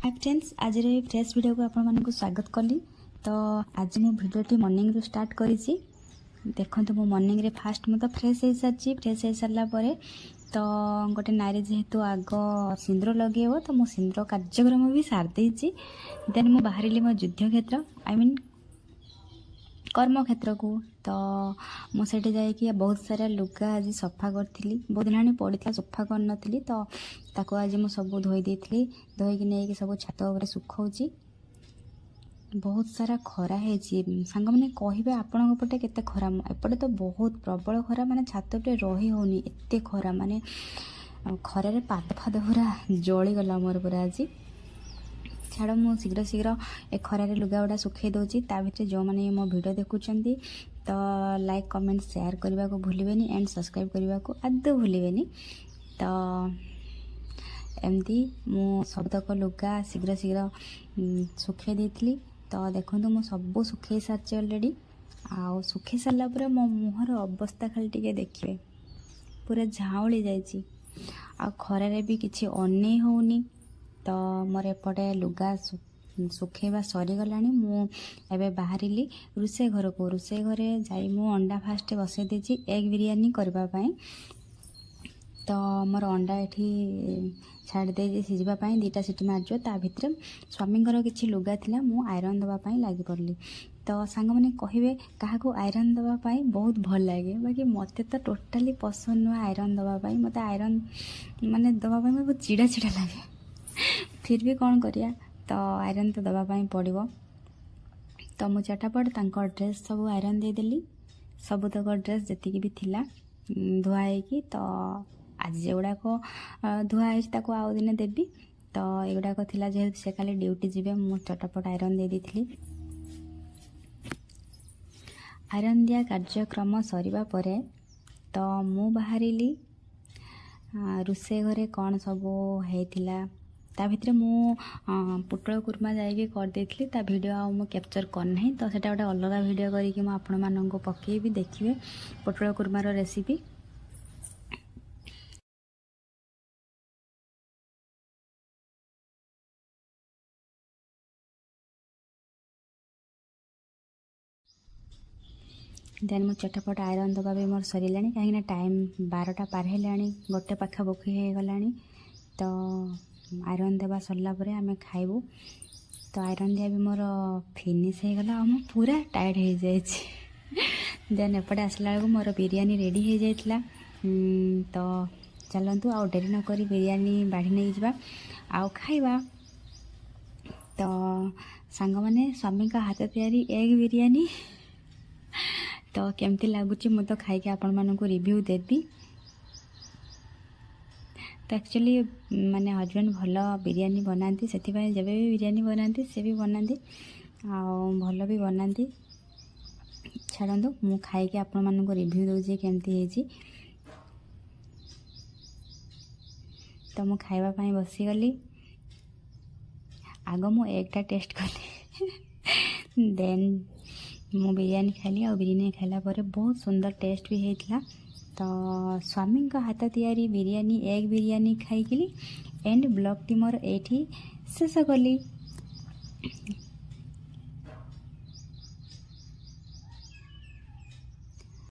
Hi friends, आज fresh video को आपण मानक स्वागत कली। तो आज मो भिडियोटी मॉर्निंग रू स्टार्ट करी। देखो मो मॉर्निंग रे फास्ट मु तो फ्रेश हो सारी। फ्रेश हो सारा पर तो गोटे नारी जेहेतु आग सिंदूर लगे तो मो सिंदूर कार्यक्रम भी सारी देन मु बाहर मो युद्ध क्षेत्र आई मीन कर्म क्षेत्र को। तो मुझे जाकि बहुत सारा लुगा आज सफा करी। बहुत दिन पड़ा सफा कर तो ताको आज मु सब धोई देती। धोईकी नहीं सब छात उपर सुखाऊँ। बहुत सारा खरा है सांग मैंने कहे आपण पटे केते खरा। एपटे तो बहुत प्रबल खरा, माने छात पे रही होनी एते खरा। माने खरारे पाद फाद पूरा जलीगला मोर पूरा आज। छाड़ मु शीघ्र शीघ्र ए खरारे लुगा गुड़ा सुखे दूसरी। भितर जो मैंने मो वीडियो देखुंत तो लाइक कमेंट शेयर करने को भूलें एंड सब्सक्राइब करने को आदौ भूलें। तो एमती मु सबतक लुगा शीघ्र शीघ्र सुखे देती। तो देखो मु सब सुखे सारी अलरेडी। आउ सुखे सारापर मो मुहर अवस्था खाली टिके देखिए पूरा झाउली जाइए। आ खरारे भी किसी अने होनी। तो मोर एपटे लुगा सुखेबा सरीगला। मु एबे बाहरिली रोषे घर को। रोषे घरे जाई मु अंडा फास्ट बसई देछि एग बिरयानी करबा। तो मोर अंडा एठी छाड़ दे सिझापी दीटा सीटी मारजो। ता भितर स्वामींकर किछि लुगा थिला मु आयरन दवापाई लगी पड़ली। तो सांग मैंने कहे क्या आयरन दवापाई बहुत भल लगे, बाकी मत तो टोटाली पसंद नुह आयरन दवापाई। मत आयरन माने दवापाई बहुत चिड़ा चिड़ा लगे। फिर भी कौन करिया, तो आयरन तो दवापाई पड़ो। तो मु चटापट तांकर ड्रेस सब आयरन देदेली। सबुतक ड्रेस जी भी थिला धुआई। तो आज जोगुड़ाक धुआई आउ दिन देवी। तो एगुड़ाक थिला जेहेतु से खाली ड्यूटी जीवे मु चटापट आयरन दे देथिली। आयरन दिया कार्यक्रम सरीबा परे तो मु बाहरिली रोषे घरे कौन सब होइथिला। ता भितर मु पुटल कुर्मा जाइए कर देथिली। ता वीडियो आ मु कैप्चर करना। तो सेटा गोटे अलग वीडियो करिकि मु आपण माननको पकेबी देखिबे पुटल कुर्मार रेसिपी। देन मु चटापट आयरन दबा भी मोर सर कहीं टाइम 12टा पार है गोटे पाखापाखि हो गला। तो आयरन देवा सरला परे आमे खाइबू। तो आयरन दिया भी मोर फिनिश हो गला। मु पूरा टायर्ड हो जाए। देन एपटे आसला बेलू मोर बिरयानी रेडी हो जाइथिला। तो चलतु आउ डेरी न करी बिरयानी बाढ़ी नहीं जावा आउ खाइबा। तो सांग माने स्वामी का हाथ तैयारी एग बिरयानी तो केमती लगुच मु तो खाई आपण मानक रिव्यू देवी। तो एक्चुअली माने हजबैंड भल बिरयानी बनाती से जब भी बिरयानी बनाती से भी बनाती भल भी बनाती। छाड़ू मु खाई आपण मानक रिव्यू दूसरी केमती। तो मु खाइबा बसीगली। आग मु एगटा टेस्ट कली देन मु बिरयानी खाली। और बिरयानी खाला पर बहुत सुंदर टेस्ट भी होता। तो स्वामी का हाथ तैयारी बिरयानी एग बिरयानी खाई एंड ब्लॉग टी मोर एठी शेष कली।